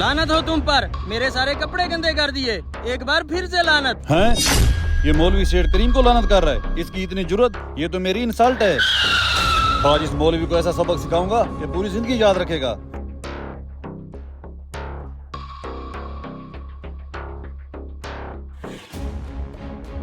लानत हो तुम पर, मेरे सारे कपड़े गंदे कर दिए। एक बार फिर से लानत। हैं? ये मौलवी सेठ करीम को लानत कर रहा है, इसकी इतनी जुर्रत, ये तो मेरी इंसल्ट है। आज इस मौलवी को ऐसा सबक सिखाऊंगा कि पूरी जिंदगी याद रखेगा।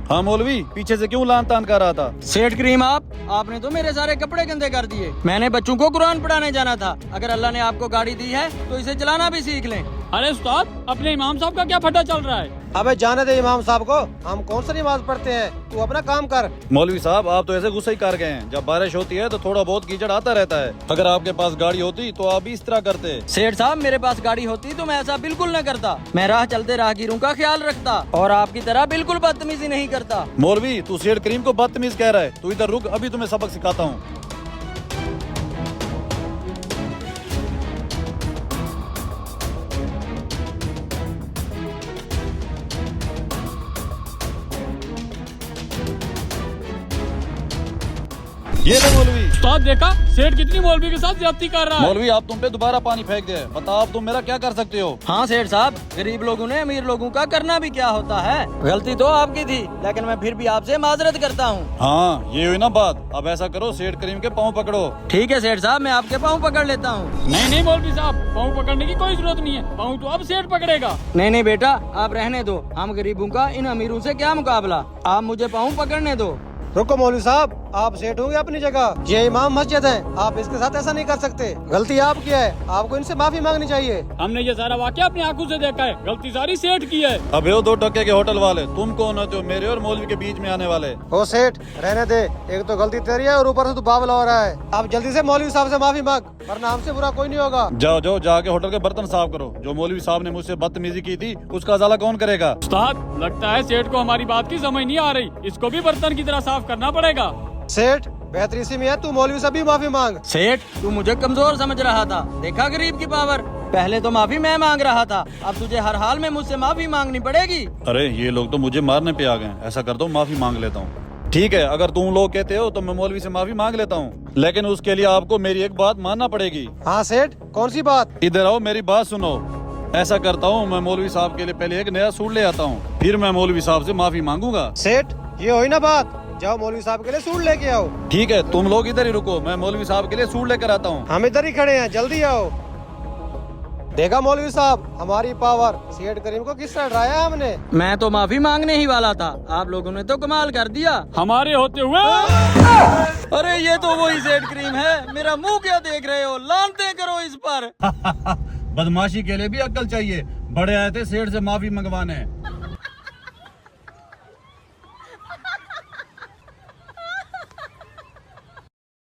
हाँ मौलवी, पीछे से क्यों लान तान कर रहा था? सेठ करीम आपने तो मेरे सारे कपड़े गंदे कर दिए। मैंने बच्चों को कुरान पढ़ाने जाना था। अगर अल्लाह ने आपको गाड़ी दी है तो इसे चलाना भी सीख लें। अरे उस्ताद, अपने इमाम साहब का क्या फटा चल रहा है? अबे जाने दे इमाम साहब को, हम कौन सा नमाज पढ़ते हैं, तू अपना काम कर। मौलवी साहब, आप तो ऐसे गुस्से ही कर गए हैं। जब बारिश होती है तो थोड़ा बहुत कीचड़ आता रहता है। अगर आपके पास गाड़ी होती तो आप भी इस तरह करते। सेठ साहब, मेरे पास गाड़ी होती तो मैं ऐसा बिल्कुल न करता। मैं राह चलते राहगीरों का ख्याल रखता और आपकी तरह बिल्कुल बदतमीजी नहीं करता। मौलवी, तू सेठ करीम को बदतमीज कह रहा है। तू इधर रुक, अभी तुम्हें सबक सिखाता हूँ। ये ले मौलवी। उस्ताद देखा, सेठ कितनी मौलवी के साथ ज्यादती कर रहा है। मौलवी, आप तुम पे दोबारा पानी फेंक दे। बताओ अब तुम मेरा क्या कर सकते हो? हाँ सेठ साहब, गरीब लोगों ने अमीर लोगों का करना भी क्या होता है। गलती तो आपकी थी, लेकिन मैं फिर भी आपसे माजरत करता हूँ। हाँ, ये हुई ना बात। अब ऐसा करो, सेठ करीम के पाँव पकड़ो। ठीक है सेठ साहब, मैं आपके पाँव पकड़ लेता हूँ। नहीं नहीं मौलवी साहब, पाँव पकड़ने की कोई जरूरत नहीं है। पाँव तो अब सेठ पकड़ेगा। नहीं नहीं बेटा, आप रहने दो। हम गरीबों का इन अमीरों से क्या मुकाबला। आप मुझे पाँव पकड़ने दो। रुको मौलवी साहब, आप सेठ होंगे अपनी जगह, ये इमाम मस्जिद है, आप इसके साथ ऐसा नहीं कर सकते। गलती आपकी है, आपको इनसे माफी मांगनी चाहिए। हमने ये सारा वाकया अपनी आंखों से देखा है, गलती सारी सेठ की है। अबे वो 2 टके के होटल वाले, तुम कौन होते हो मेरे और मौलवी के बीच में आने वाले? ओ सेठ, रहने दे। एक तो गलती तेरी है और ऊपर से तू बावला हो रहा है। आप जल्दी से मौलवी साहब से माफी मांग, वरना हमसे बुरा कोई नहीं होगा। जाओ जाओ, जाके होटल के बर्तन साफ करो। जो मौलवी साहब ने मुझसे बदतमीजी की थी, उसका अजाला कौन करेगा? उस्ताद, लगता है सेठ को हमारी बात की समझ नहीं आ रही। इसको भी बर्तन की तरह साफ करना पड़ेगा। सेठ, बेहतरी इसी में है, तू मौलवी से भी माफी मांग। सेठ, तू मुझे कमजोर समझ रहा था, देखा गरीब की पावर। पहले तो माफी मैं मांग रहा था, अब तुझे हर हाल में मुझसे माफी मांगनी पड़ेगी। अरे ये लोग तो मुझे मारने पे आ गए। ऐसा करता हूँ, माफी मांग लेता हूँ। ठीक है, अगर तुम लोग कहते हो तो मैं मौलवी से माफी मांग लेता हूँ, लेकिन उसके लिए आपको मेरी एक बात मानना पड़ेगी। हाँ सेठ, कौन सी बात? इधर आओ, मेरी बात सुनो। ऐसा करता हूँ, मैं मौलवी साहब के लिए पहले एक नया सूट ले आता हूँ, फिर मैं मौलवी साहब से माफी मांगूंगा। सेठ, ये हुई ना बात, जाओ मौलवी साहब के लिए सूट लेके आओ। ठीक है, तुम लोग इधर ही रुको, मैं मौलवी साहब के लिए सूट लेकर आता हूँ। हम इधर ही खड़े हैं, जल्दी आओ। देखा मौलवी साहब, हमारी पावर। सेठ करीम को किस तरह डराया हमने। मैं तो माफी मांगने ही वाला था, आप लोगों ने तो कमाल कर दिया। हमारे होते हुए। अरे ये तो वही सेठ करीम है। मेरा मुंह क्या देख रहे हो, लानते करो इस पर। बदमाशी के लिए भी अक्ल चाहिए। बड़े आए थे सेठ से माफी मंगवाने।